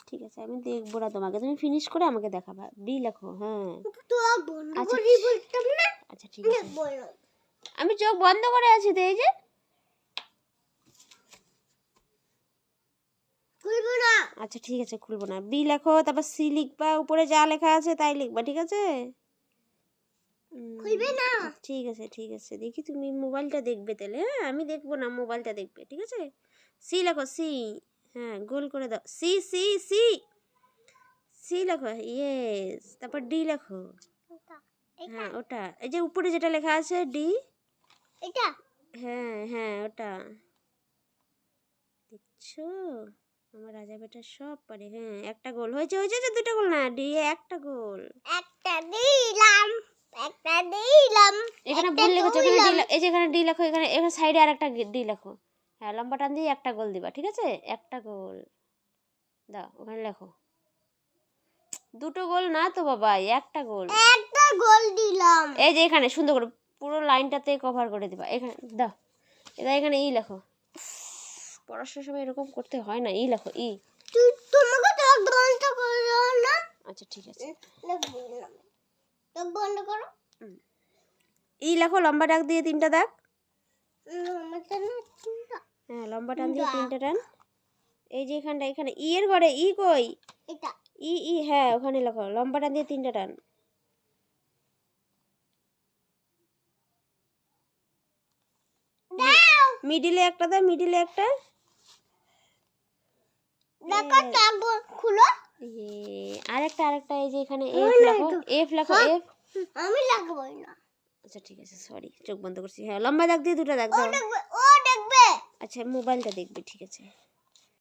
ঠিক আছে, আমি দেখবো না তোমাকে, তুমি ফিনিশ করে আমাকে দেখাবা। ডি লেখো। হ্যাঁ আচ্ছা ঠিক আছে, আমি চোখ বন্ধ করে আছি তো, এই যে খুলবো না। আচ্ছা ঠিক আছে, খুলবো না। বি লেখো, তারপর সি লিখবা, উপরে যা লেখা আছে তাই লিখবা, ঠিক আছে? খুলবে না। ঠিক আছে ঠিক আছে, দেখি তুমি মোবাইলটা দেখবে তাহলে। হ্যাঁ আমি দেখবো না, মোবাইলটা দেখবে, ঠিক আছে? সি লেখো, সি। হ্যাঁ গোল করে দাও, সি সি সি। সি লেখো, ইয়েস। তারপর ডি লেখো। হ্যাঁ ওটা, এই যে উপরে যেটা লেখা আছে ডি, এটা। হ্যাঁ হ্যাঁ ওটা দেখছো, আমার রাজা বেটা সব পারে। হ্যাঁ একটা গোল হয়েছে, হয়েছে যে দুটো গোল না, ডি একটা গোল। একটা দিলাম, একটা দিলাম। এখানে ভুল লিখেছো, এখানে ডি, এই যে এখানে ডি লেখো, এখানে এখানে সাইডে আরেকটা ডি লেখো। হ্যাঁ লম্বা টান দিয়ে একটা গোল দিবা, ঠিক আছে? একটা গোল দাও, ওখানে লেখো। দুটো গোল না তো বাবা, একটা গোল। একটা গোল দিলাম। এই যে এখানে সুন্দর করে পুরো লাইনটাতে কভার করে দিবা, এখানে দাও। এটা এখানে ই লেখো। পড়াশোনার সময় এরকম করতে হয় না, ই লেখো, ই। তোমাকে দাগ বন্ধ করো না। আচ্ছা ঠিক আছে, দাগ বন্ধ করো। ই লেখো, লম্বা দাগ দিয়ে তিনটা দাগ। হ্যাঁ লম্বা টান দিয়ে তিনটা টান। এই যে এখানটা, এখানে ই এর ঘরে, ই কই? এটা ই, ই হ্যাঁ ওখানে লেখো, লম্বা টান দিয়ে তিনটা টান। মিডিলে একটা দাও, মিডিলে একটা। দেখো দাগ খুলো। আরেকটা আরেকটা, এই যে এখানে এফ লেখো, এফ লেখো, এফ। আমি লাগবো না। আচ্ছা ঠিক আছে, সরি চোখ বন্ধ করছি। হ্যাঁ লম্বা দাগ দিয়ে দুটো দাগ দাও। ও দেখবে। আচ্ছা মোবাইলটা দেখবে, ঠিক আছে?